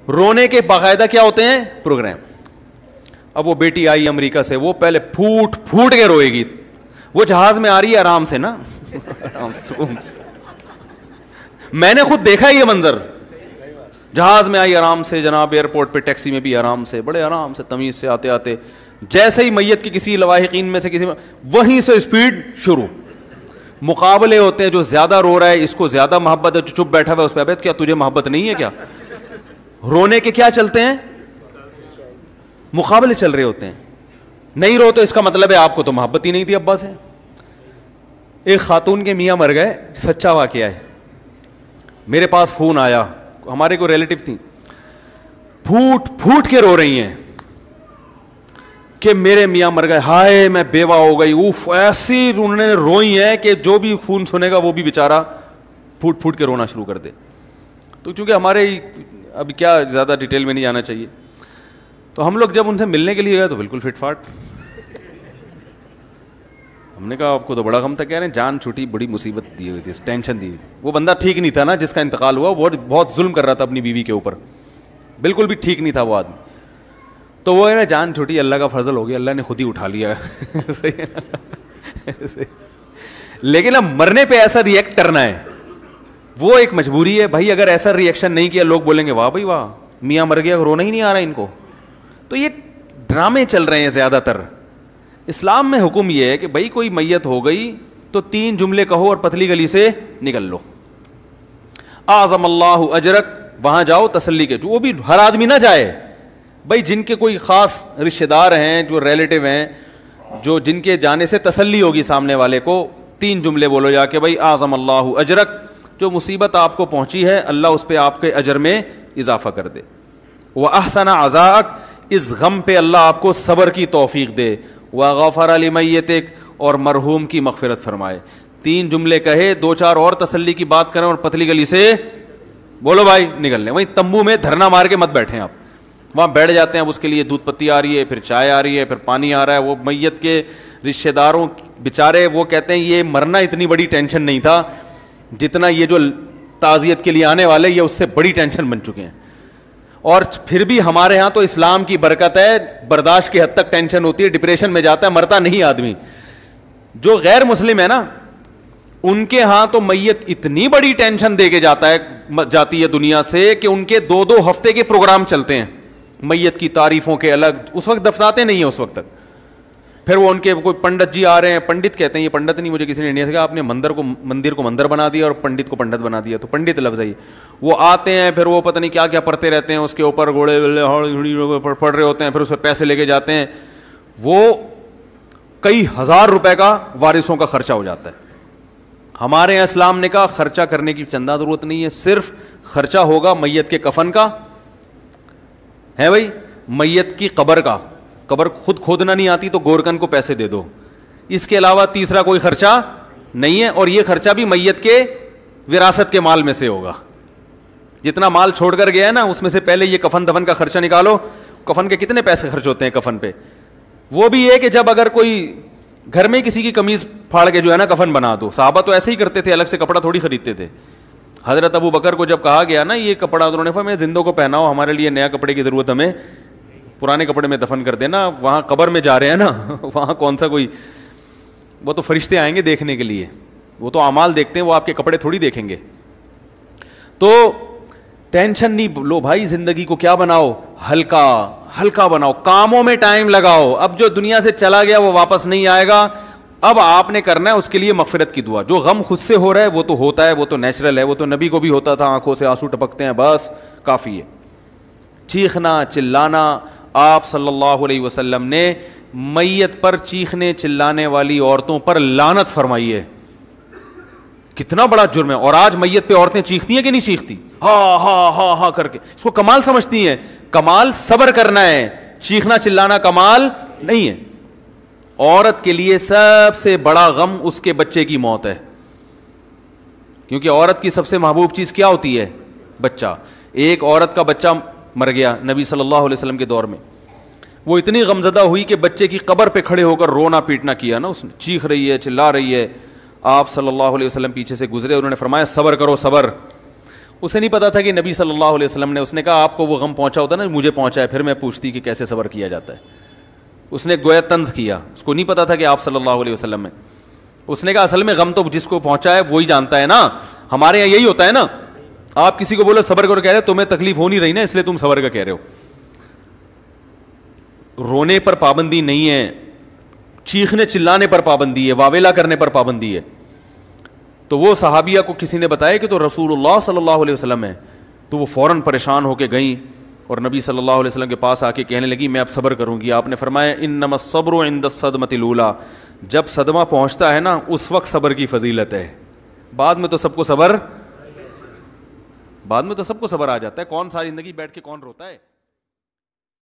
رونے کے باقاعدہ کیا ہوتے ہیں پروگرام. اب وہ بیٹی آئی امریکہ سے, وہ پہلے پھوٹ پھوٹ کے روئے گی. وہ جہاز میں آ رہی ہے آرام سے نا, آرام سے. میں نے خود دیکھا یہ منظر, جہاز میں آئی آرام سے جناب, ایئرپورٹ پہ ٹیکسی میں بھی آرام سے, بڑے آرام سے تمیز سے آتے آتے, جیسے ہی میت کی کسی لواحقین میں سے کسی میں, وہیں سے اسپیڈ شروع. مقابلے ہوتے ہیں, جو زیادہ رو رہا ہے اس کو زیادہ محبت ہے, جو چپ بیٹھا ہوا ہے اس پہ ابد کیا تجھے محبت نہیں ہے کیا. رونے کے کیا چلتے ہیں مقابلے چل رہے ہوتے ہیں. نہیں رو تو اس کا مطلب ہے آپ کو تو محبت ہی نہیں تھی ابا سے. ایک خاتون کے میاں مر گئے, سچا واقعہ ہے, میرے پاس فون آیا, ہمارے کوئی ریلیٹو تھی, پھوٹ پھوٹ کے رو رہی ہیں کہ میرے میاں مر گئے, ہائے میں بیوہ ہو گئی. اوف, ایسی انہوں نے روئی ہیں کہ جو بھی فون سنے گا وہ بھی بیچارہ پھوٹ پھوٹ کے رونا شروع کر دے. تو چونکہ ہمارے ابھی کیا زیادہ ڈیٹیل میں نہیں جانا چاہیے, تو ہم لوگ جب ان سے ملنے کے لیے گئے تو بالکل فٹ فاٹ. ہم نے کہا آپ کو تو بڑا غم تھا, کہہ رہے ہیں جان چھوٹی, بڑی مصیبت دی ہوئی تھی, ٹینشن دی ہوئی تھی. وہ بندہ ٹھیک نہیں تھا نا جس کا انتقال ہوا, وہ بہت ظلم کر رہا تھا اپنی بیوی کے اوپر, بالکل بھی ٹھیک نہیں تھا وہ آدمی. تو وہ ہے جان چھوٹی, اللہ کا فضل ہو گیا, اللہ نے خود ہی اٹھا لیا. لیکن اب مرنے پہ ایسا ریئیکٹ کرنا ہے وہ ایک مجبوری ہے بھائی. اگر ایسا ریئیکشن نہیں کیا لوگ بولیں گے واہ بھائی واہ, میاں مر گیا, رونا ہی نہیں آ رہا ان کو. تو یہ ڈرامے چل رہے ہیں زیادہ تر. اسلام میں حکم یہ ہے کہ بھائی کوئی میت ہو گئی تو 3 جملے کہو اور پتلی گلی سے نکل لو. اعظم اللہ اجرک, وہاں جاؤ تسلی کے, جو وہ بھی ہر آدمی نہ جائے بھائی, جن کے کوئی خاص رشتہ دار ہیں, جو ریلیٹو ہیں, جو جن کے جانے سے تسلی ہوگی سامنے والے کو, 3 جملے بولو جا کے بھائی اعظم اللہ اجرک, جو مصیبت آپ کو پہنچی ہے اللہ اس پہ آپ کے اجر میں اضافہ کر دے. واحسن عزاءک, اس غم پہ اللہ آپ کو صبر کی توفیق دے. وغفر لمیتک, اور مرحوم کی مغفرت فرمائے. 3 جملے کہے, 2-4 اور تسلی کی بات کریں اور پتلی گلی سے بولو بھائی نکل لیں. وہیں تمبو میں دھرنا مار کے مت بیٹھیں آپ, وہاں بیٹھ جاتے ہیں. اب اس کے لیے دودھ پتی آ رہی ہے, پھر چائے آ رہی ہے, پھر پانی آ رہا ہے. وہ میت کے رشتہ داروں بیچارے وہ کہتے ہیں یہ مرنا اتنی بڑی ٹینشن نہیں تھا جتنا یہ جو تعزیت کے لیے آنے والے یہ اس سے بڑی ٹینشن بن چکے ہیں. اور پھر بھی ہمارے ہاں تو اسلام کی برکت ہے, برداشت کی حد تک ٹینشن ہوتی ہے, ڈپریشن میں جاتا ہے, مرتا نہیں آدمی. جو غیر مسلم ہے نا ان کے ہاں تو میت اتنی بڑی ٹینشن دے کے جاتی ہے دنیا سے کہ ان کے 2-2 ہفتے کے پروگرام چلتے ہیں میت کی تعریفوں کے الگ. اس وقت دفناتے نہیں ہیں اس وقت تک. پھر وہ ان کے کوئی پنڈت جی آ رہے ہیں, پنڈت کہتے ہیں, یہ پنڈت نہیں, مجھے کسی نے انڈیا سے کہا آپ نے مندر کو مندر بنا دیا اور پنڈت کو پنڈت بنا دیا, تو پنڈت لفظ ہے. وہ آتے ہیں, پھر وہ پتہ نہیں کیا کیا پڑھتے رہتے ہیں, اس کے اوپر گھوڑے پڑھ رہے ہوتے ہیں, پھر اس پہ پیسے لے کے جاتے ہیں. وہ کئی ہزار روپے کا وارثوں کا خرچہ ہو جاتا ہے. ہمارے یہاں اسلام نے کہا خرچہ کرنے کی چندہ ضرورت نہیں ہے, صرف خرچہ ہوگا میت کے کفن کا ہے بھائی, میت کی قبر کا. قبر خود کھودنا نہیں آتی تو گورکن کو پیسے دے دو, اس کے علاوہ تیسرا کوئی خرچہ نہیں ہے. اور یہ خرچہ بھی میت کے وراثت کے مال میں سے ہوگا. جتنا مال چھوڑ کر گیا ہے نا اس میں سے پہلے یہ کفن دفن کا خرچہ نکالو. کفن کے کتنے پیسے خرچ ہوتے ہیں کفن پہ. وہ بھی یہ کہ جب اگر کوئی گھر میں کسی کی قمیض پھاڑ کے جو ہے نا کفن بنا دو, صحابہ تو ایسے ہی کرتے تھے, الگ سے کپڑا تھوڑی خریدتے تھے. حضرت ابو بکر کو جب کہا گیا نا یہ کپڑا, انہوں نے فرمایا زندوں کو پہناؤ, ہمارے لیے نیا کپڑے کی ضرورت, ہمیں پرانے کپڑے میں دفن کر دینا. وہاں قبر میں جا رہے ہیں نا, وہاں کون سا کوئی, وہ تو فرشتے آئیں گے دیکھنے کے لیے, وہ تو اعمال دیکھتے ہیں, وہ آپ کے کپڑے تھوڑی دیکھیں گے. تو ٹینشن نہیں لو بھائی, زندگی کو کیا بناؤ, ہلکا ہلکا بناؤ, کاموں میں ٹائم لگاؤ. اب جو دنیا سے چلا گیا وہ واپس نہیں آئے گا, اب آپ نے کرنا ہے اس کے لیے مغفرت کی دعا. جو غم خود سے ہو رہا ہے وہ تو ہوتا ہے, وہ تو نیچرل ہے, وہ تو نبی کو بھی ہوتا تھا, آنکھوں سے آنسو ٹپکتے ہیں, بس کافی ہے. چیخنا چلانا, آپ صلی اللہ علیہ وسلم نے میت پر چیخنے چلانے والی عورتوں پر لعنت فرمائی ہے. کتنا بڑا جرم ہے. اور آج میت پہ عورتیں چیختی ہیں کہ نہیں چیختی, ہاں ہاں ہاں ہاں کر کے, اس کو کمال سمجھتی ہیں. کمال صبر کرنا ہے, چیخنا چلانا کمال نہیں ہے. عورت کے لیے سب سے بڑا غم اس کے بچے کی موت ہے, کیونکہ عورت کی سب سے محبوب چیز کیا ہوتی ہے, بچہ. ایک عورت کا بچہ مر گیا نبی صلی اللہ علیہ وسلم کے دور میں, وہ اتنی غمزدہ ہوئی کہ بچے کی قبر پہ کھڑے ہو کر رونا پیٹنا کیا نا, اس نے چیخ رہی ہے چلا رہی ہے. آپ صلی اللہ علیہ وسلم پیچھے سے گزرے, انہوں نے فرمایا صبر کرو صبر. اسے نہیں پتا تھا کہ نبی صلی اللہ علیہ وسلم نے, اس نے کہا آپ کو وہ غم پہنچا ہوتا نا, مجھے پہنچا ہے, پھر میں پوچھتی کہ کیسے صبر کیا جاتا ہے. اس نے گویا طنز کیا, اس کو نہیں پتا تھا کہ آپ صلی اللہ علیہ وسلم میں. اس نے کہا اصل میں غم تو جس کو پہنچا ہے وہی جانتا ہے نا, ہمارے یہاں یہی ہوتا ہے نا, آپ کسی کو بولو صبر کرو, کہہ رہے تمہیں تکلیف ہو نہیں رہی نا اس لیے تم صبر کا کہہ رہے ہو. رونے پر پابندی نہیں ہے, چیخنے چلانے پر پابندی ہے, واویلا کرنے پر پابندی ہے. تو وہ صحابیہ کو کسی نے بتایا کہ تو رسول اللہ صلی اللہ علیہ وسلم ہے, تو وہ فوراً پریشان ہو کے گئیں اور نبی صلی اللہ علیہ وسلم کے پاس آ کے کہنے لگی میں اب صبر کروں گی. آپ نے فرمایا انما الصبر عند الصدمۃ الاولى, جب صدمہ پہنچتا ہے نا اس وقت صبر کی فضیلت ہے, بعد میں تو سب کو صبر آ جاتا ہے. کون ساری زندگی بیٹھ کے کون روتا ہے.